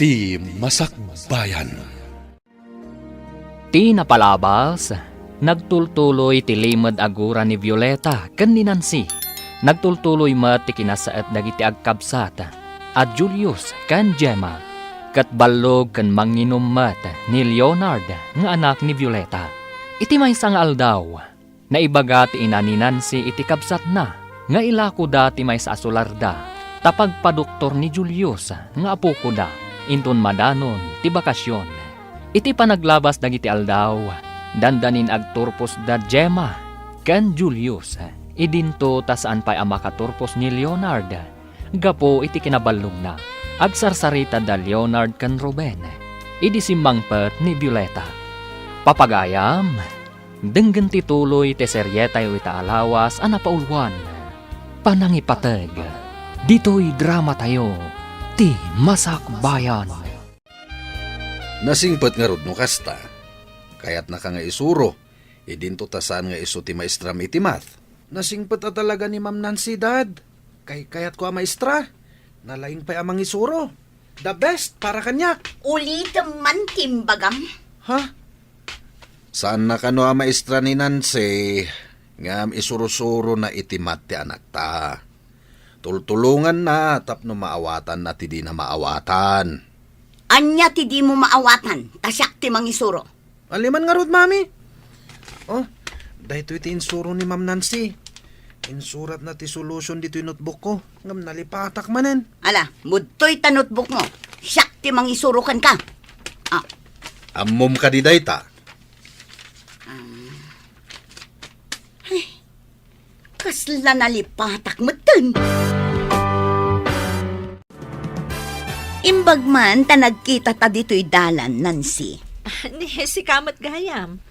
Ti Masakbayan. Ti napalabas, nagtultuloy ti limad agura ni Violeta ken ni Nancy. Nagtultuloy mat ti kinasaet dagiti agkabsat at Julius ken Gemma. Kat ballog ken manginom mat ni Leonard nga anak ni Violeta. Iti maysa nga aldaw, naibaga ti ina ni Nancy iti kabsat na nga ilako da ti maysa asularda. Tapag pa doktor ni Julius nga apo ko da inton madanon ti bakasyon. Iti panaglabas dagiti aldaw, dandanin agturpos da Gemma ken Julius. Idinto ta saan pa'y amakaturpos ni Leonard. Gapo iti kinaballog na. Agsarsarita da Leonard ken Ruben. Idi simmangpet ni Violeta. Papagayam, denggen tituloy ti seryeta iti alawas a napaulwan. Panangipateg, dito'y drama tayo, ti Masakbayan. Nasingpet nga rod no kasta, kayat na ka nga isuro, idinto tasan nga iso ti maestra iti math. Nasingpet a talaga ni Ma'am Nancy, Dad. Kayat ko a maestra, nalaing pa'y amang isuro. The best para kanya. Ulit man timbagam. Ha? Saan na kano a maestra ni Nancy? Ngam isuro-suro na iti math ti anak ta. Tultulungan na tapno maawatan na ti di na maawatan. Anya ti di mo maawatan, tasyak ti mangisuro. Aliman nga rod, Mami. Oh, dahito iti insuro ni Ma'am Nancy. Insurat na ti solution dito yung notebook ko. Ngam nalipatak manen. Ala, mudtoy ta notebook mo. Siyak ti mangisurukan ka. Ammom ka di dayta. Kasla nalipatak mo dun. Imbag man ta nagkita ta dito'y dalan, Nancy. Ni si kamat gayam.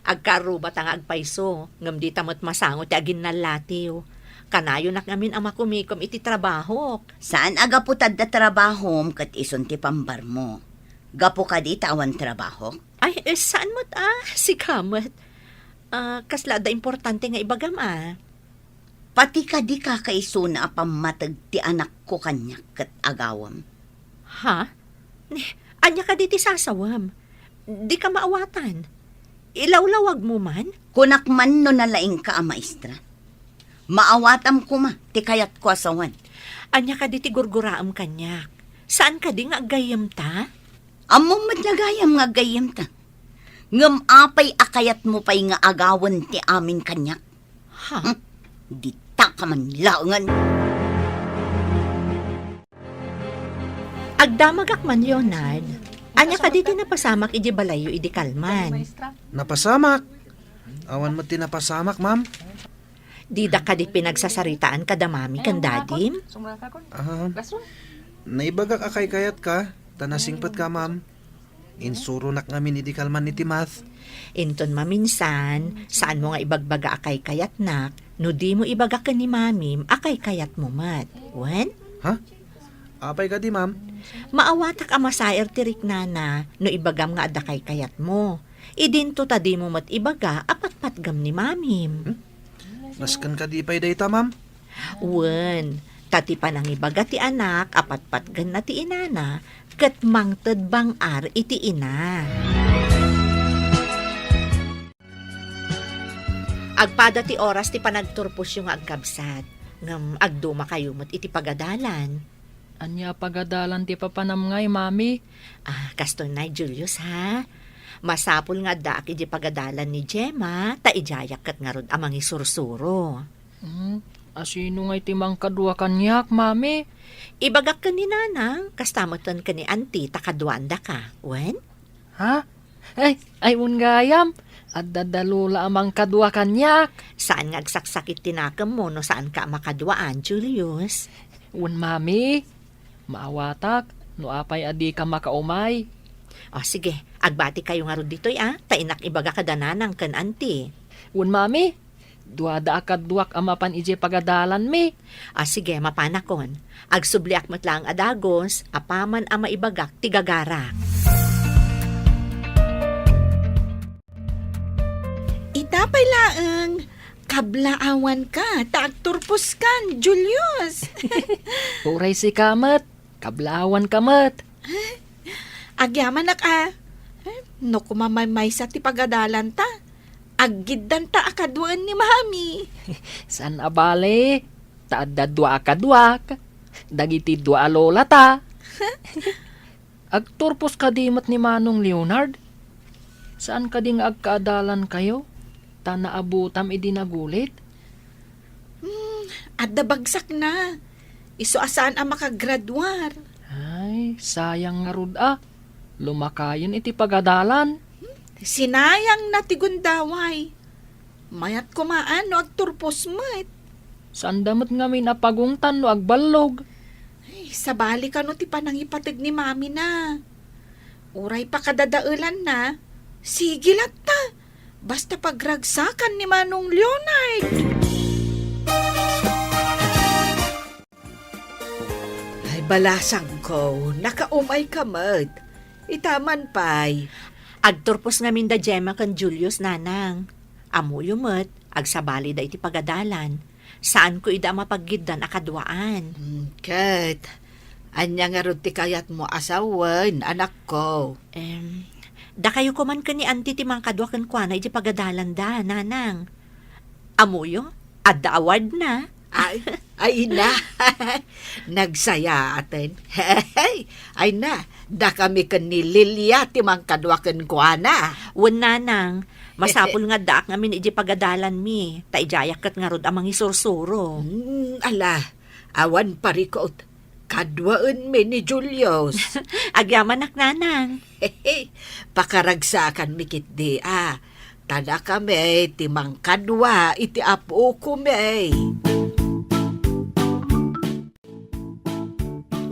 Agkarubat ang agpaiso, ngam di tamot masangot ti agin nalatiw. Kanayo nak ngamin ang makumikom iti trabaho. Saan aga putad da trabahom kat ison ti pambar mo? Gapo ka di tawan trabaho? Ay, saan mo't si kamat? Kasla da importante nga ibagam Pati ka di ka kaiso na apamatag ti anak ko kanyak kat agawam. Ha? Anya ka di ti sasawam? Di ka maawatan. Ilawlawag mo man? Kunak man no nalaing ka a maestra. Maawatam ko ma, ti kayat ko asawan. Anya ka di ti gurguraam kanyak. Saan ka di nga agayam ta? Among madlagayam nga agayam ta. Ngam apay akayat mo pa'y nga agawan ti amin kanyak. Ha? Di ta ka man laungan. Agdamagak man, Leonard. Anya ka dito napasamak iji balayo iji kalman. Napasamak. Awan mo tinapasamak, Ma'am. Di da ka di pinagsasaritaan kada mami kan dadim? Naibagak akay kayat ka. Tanasingpat ka, Ma'am. Insuro nak ngamin iti kalman iti math. Inton maminsan, saan mo nga ibagbaga akay kayat nak, no di mo ibagak ka ni mamim, akay kayat mo mat. Wen? Ha? Apay ka di, Ma'am? Maawatak ang masayer tirik nana, no ibagam nga adakay kayat mo. Idinto ta di mo mat ibaga, apat-patgam ni mamim. Naskan ka di pa'y dayta, Ma'am? Wen, tati pa nang ibaga ti anak, apat-patgan na ti inana, kat mangted bang ar iti ina. Agpada ti oras ti panagturpos yung agkabsat, ngam agduma kayo mat iti pagadalan. Anya pagadalan ti papanam ngay, Mami? Kaston na, Julius, ha? Masapul nga daak iti pagadalan ni Gemma, ta ijayak kat nga rod amang isursuro. Asino ngay ti mangkadwa kanyak, Mami? Ibagak ka ni nanang, kastamatan ka ni auntie, takadwanda ka. Wen? Ha? Ay ungayam. At dadalula amang kadwa kanyak. Saan nga agsaksakit tinakam mo no saan ka makadwaan, Julius? Mami, maawatak, no apay adi ka makaumay. Sige, agbati kayo nga ron dito'y tainak ibaga ka dananang kan auntie. Mami, duada akadwak amapan ije pagadalan mi. Sige, mapanakon. Agsubliak matlang adagos, apaman ama ibagak tigagarak. Itapay laang, kablaawan ka, taagturpos kan, Julius. Uray si kamat, kablawan kamat. Agyaman no kumamay sa ti pagadalan ta. Aggidan ta akaduan ni mami. San abale? Taadda dua akadwak. Dagiti dua lola ta. Agturpos kadimat ni Manong Leonard. Saan ka ding agkaadalan kayo? Ta naabutam idinagulit? Adda bagsak na. Iso asaan ang makagraduar. Ay, sayang nga rud Lumakayon iti pagadalan. Sinayang na ti gundaway. Mayat kumaan no agturpos met. Saan damot nga min apagungtan no agbalog? Ay, sabali ka no ti panangipatag ni mami na. Uray pa kadadaulan na. Sige lang ta. Basta pagragsakan ni Manong Leonard. Ay, balasang ko. Nakaumay ka, Mad. Itaman pa'y. Agturpos ngamin da Gemma kan Julius nanang. Amuyo met, agsabali da iti pagadalan. Saan ko ida mapaggidan akadwaan? Kat, anya nga ron ti kayat mo asawan, anak ko. Da kayo kuman ka ni auntie ti mga kadwa kan kwa na iti pagadalan da, nanang. Amuyo, adda award na. Ay na, nagsaya atin. Ay na, da kami kan ni Lilia ti mga kadwa kan kwa na. Wan nanang, masapul nga daak ngamin iti pagadalan mi. Taijayak kat nga rod amang isursuro. Ala, awan parikot. Kadwaan mi ni Julius. Agyaman nak nanang. Pakaragsakan mi kit di Tada kami timang kadwa iti apo ko mi.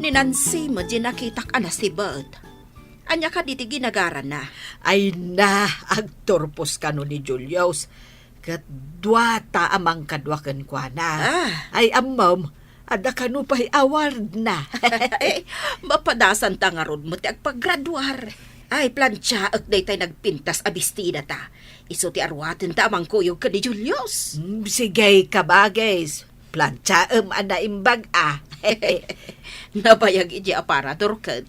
Ni Nancy mo di nakitak ana si Bud. Anya ka diti ginagaran na. Ay na, agturpos ka no ni Julius. Kat dwata amang kadwakan kwa na. Ay amam, ada ka no pa'y award na. Mapadasan ta nga rod mo ti agpaggraduar. Ay, plansya ak day tayo nagpintas abistida ta. Iso ti arwatin ta amang kuyog ka ni Julius. Sige ka bagay. Plancha ana imbag Nabayag iji aparador kat.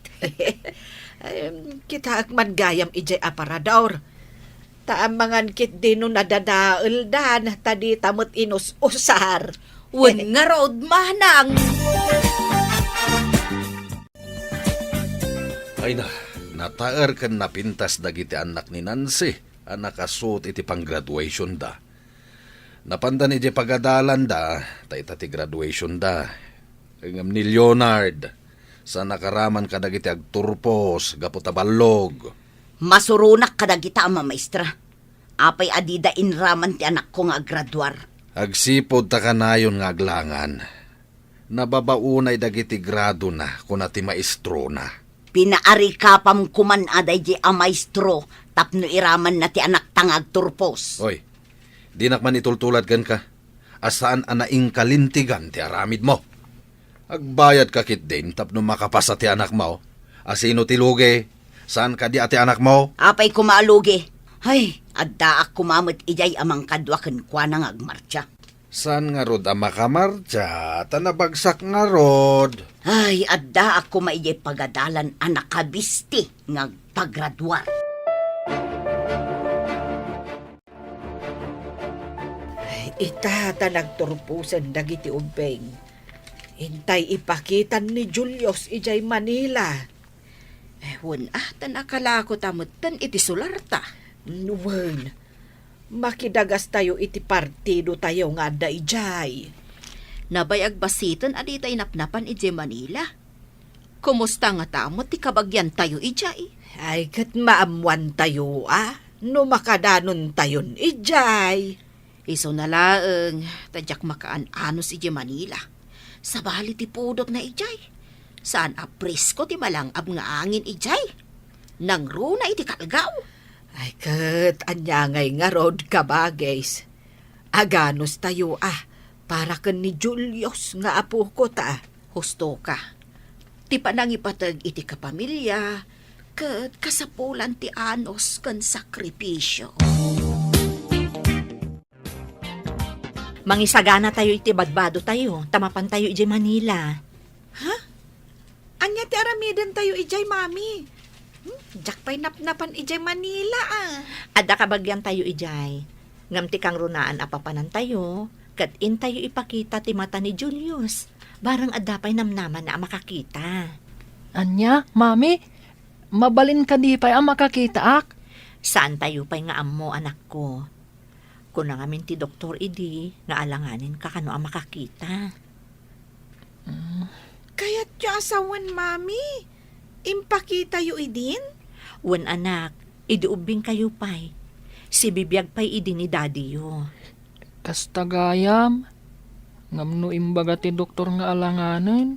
Kita akman gayam ijay aparador. Taamangan kit dino nadadaal dan tadi tamot inus-usar. Wen nga rod manang. Ay na, nataer kan napintas dagiti anak ni Nancy. Anak asut iti pang graduation da. Napandan iti pagadalan da, taita ti graduation da. Ngam ni Leonard, sa nakaraman kadagiti agturpos, gaputaballog. Masurunak kadagita ama maestra. Apay adida inraman ti anak ko nga graduar. Agsipod ta kanayon nga aglangan. Nababaunay dagiti grado na kuna ti maestro na. Pinaari kapam kuman aday di a maestro tapno iraman na ti anak tangag turpos. Oy, di nakman itultulad kan ka. Asaan anaing kalintigan ti aramid mo. Agbayad ka kit din tapno makapasa ti anak mo. Asino ti lugi? Saan ka di ati anak mo? Apay kumaalugi. Ay, adda ak kumamot ijay amang kadwaken kwa nang agmarcha. Saan nga rod ang makamarcha? Tanabagsak nga rod. Ay, adda ako maijay pagadalan anak kabisti nga paggraduar. Itata nagturpusan dagiti ubeng. Intay ipakitan ni Julius ijay Manila. Wen tanakala ko tamutan iti sularta. Nuwan, makidagas tayo iti partido tayo nga da ijay. Nabayag basiton adi tayo napnapan iti Manila. Kumusta nga tamot ti kabagyan tayo ijay? Ay kat maamuan tayo no makadanon tayon ijay. Iso na laeng, tadyak makaan-anos iti Manila. Sabali ti pudot na ijay. Saan apresko ti malangab nga angin ijay? Nang runa iti kalgaw. Ay kat anyangay nga rod kabagays. Aganos tayo para kan ni Julius nga apo ko ta. Husto ka. Ti panangipatag iti kapamilya, kat kasapulan ti anos kan sakripisyo. Mangisagana tayo iti badbado tayo, tamapan tayo iti Manila. Anya ti aramidan tayo ijay, mami. Jak pa'y napnapan ijay Manila Adda kabagyan tayo ijay. Ngam ti kang runaan apapanan tayo, kat in tayo ipakita ti mata ni Julius. Barang adda pa'y namnaman na makakita. Anya, mami, mabalin ka di pa'y ang makakita ak. Saan tayo pa'y nga ammo, anak ko? Kung nangamin ti doktor idi, nga alanganin ka kano ang makakita. Kaya't yung asawan, mami. Impakita yu idin? Wan anak, idiubing kayo pa'y. Si bibiyag pa'y idi ni daddy yo. Kastagayam, ngamno imbaga ti doktor nga alanganin.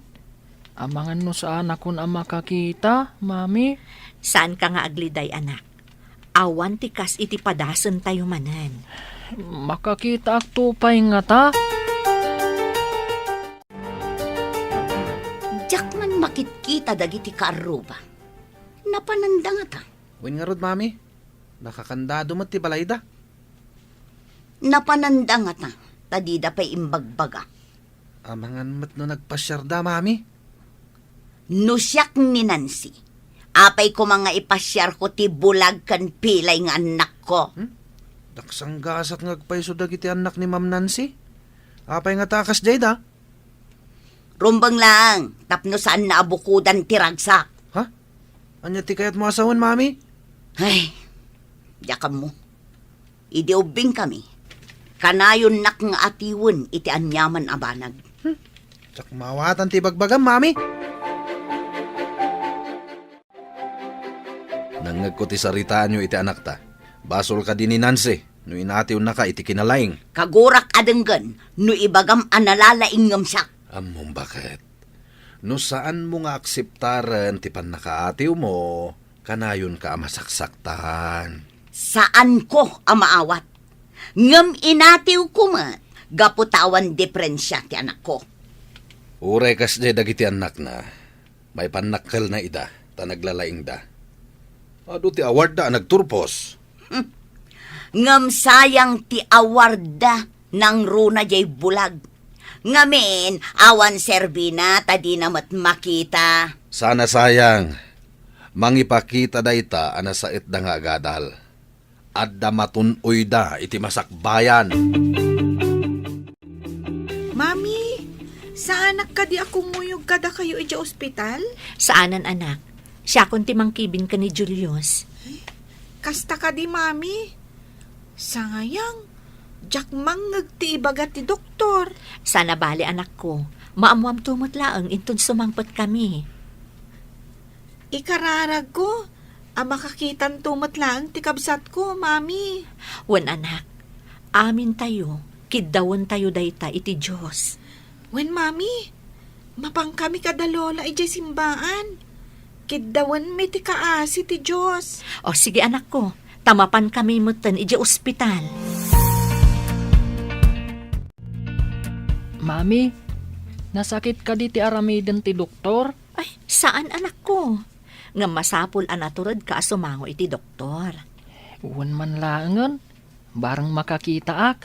Amangan no saan akon ang makakita, mami. Saan ka nga agliday, anak? Awan ti kas iti padasan tayo manan. Makakita ak tupay nga ta. Jak man makitkita dagiti kaaruba. Napananda nga ta. Wen nga rod, mami. Nakakandado mo ti balayda. Napananda nga ta. Tadida pa'y imbagbaga. Amangan mat no nagpasyarda, mami. Nusyak ni Nancy. Apay ko mga ipasyar ko ti bulag kan pilay nga anak ko. Daksang gasat ngagpaiso dagiti anak ni Ma'am Nancy. Apay nga takas jay da. Rumbang lang, tapno saan naabukudan ti ragsak. Ha? Anya ti kayat mo asawan, mami? Ay, yakam mo. Idiubing kami. Kanayon nak nga atiwon iti anyaman abanag. Tsak mawatan ti bagbagam, mami. Nangag ko ti saritaan nyo iti anak ta. Basol ka din ni Nancy. No inatiw na ka iti kinalaing. Kagurak adenggan, no ibagam analalaing ngam siya. Among bakit? No saan mo nga akseptaran ti panakaatiw mo, kanayon ka amasaksaktan. Saan ko amaawat? Ngam inatiw ko mat, gaputawan diferensya ti anak ko. Uray kas jay dagiti anak na, may panakkel na ida, ta naglalaing da. Ado ti award da nagturpos. Ngam sayang ti awarda ng runa jay bulag. Ngamin, awan serbina, tadi namat makita. Sana sayang, mangipakita da ita anasait da nga agadal. Adda matunoy da iti masakbayan. Mami, saan ka di ako muyog kada kayo ija ospital? Saanan, anak? Siya kung timangkibin ka ni Julius. Kasta ka di, mami. Sayang, jak mangag ti ibagat ti doktor. Sana bali, anak ko. Maamuam tumot laang intun sumangpot kami. Ikararag ko, makakitan tumot lang ti kabsat ko, mami. Wan, anak. Amin tayo. Kiddawan tayo dayta iti Diyos. Wen, mami, mapang kami kadalola ijay simbaan. Kiddawan mi ti kaasi ti Diyos. O sige, anak ko. Tamapan kami mutan iti ospital. Mami, nasakit ka di ti aramiden ti doktor? Ay, saan, anak ko? Nga masapul anaturad ka sumango iti doktor. Uwan man langan, barang makakita ak.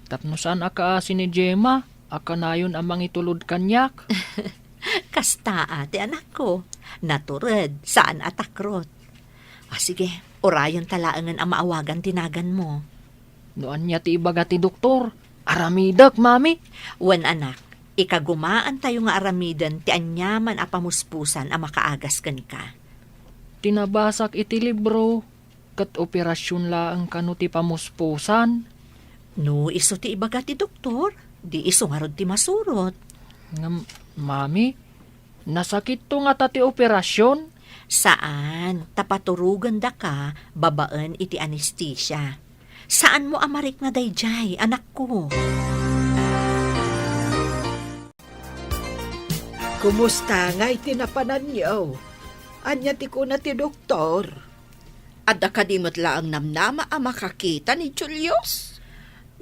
Tapno saan akaasi ni Gemma, akanayon amang itulod kanyak. Kasta ate, anak ko. Naturad, saan atakrot. Sige, orayon talaangan ang maawagan tinagan mo. Noan niya ti ibaga ti doktor, aramidak, mami. Wan, anak, ikagumaan tayo nga aramidan ti anyaman a pamuspusan a makaagas kan ka. Tinabasak iti libro, kat operasyon laang kano ti pamuspusan. No, iso ti ibaga ti doktor, di iso nga rod ti masurot. Mami, nasakit to nga ta ti operasyon. Saan? Tapaturugan da ka, babaan iti anesthesia. Saan mo amarik na dayjay, anak ko? Kumusta nga itinapanan niyo? Anya ti ko na ti doktor. Adda kadimot laang namnama ang makakita ni Julius.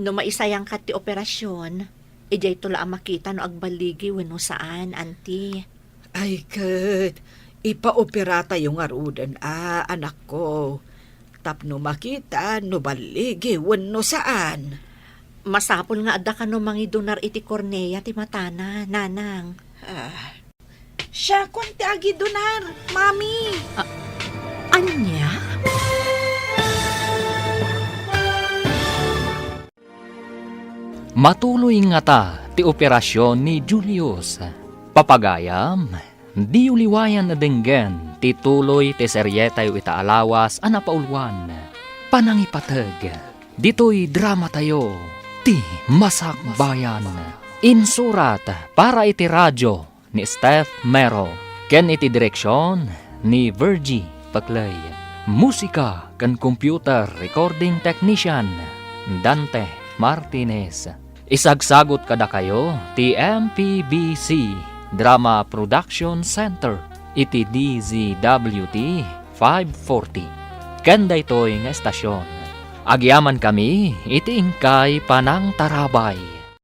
No maisayang ka ti operasyon, ijay tula ang makita no agbaligi wenno saan, auntie. Ay, kat, ipaopera tayong arudan, anak ko. Tapno makita, no baligi, wenno saan. Masapol nga adda ka no mangidunar iti kornea ti matana, nanang. Siya, kunti agi donar, mami. Anya? Matuloy nga ta ti operasyon ni Julius. Papagayam, di uliwayan na denggen ti tuloy ti seryetayo itaalawas a napaulwan. Panangipateg, dito'y drama tayo, ti Masakbayan. Insurat para iti radyo ni Steph Mero, ken iti direksyon ni Virgie Paclay. Musika ken computer recording technician Dante Martinez. Isagsagot kada kayo ti MPBC Drama Production Center iti DZWT 540. Ken daytoy nga estasyon. Agyaman kami iti ingkay panang tarabay.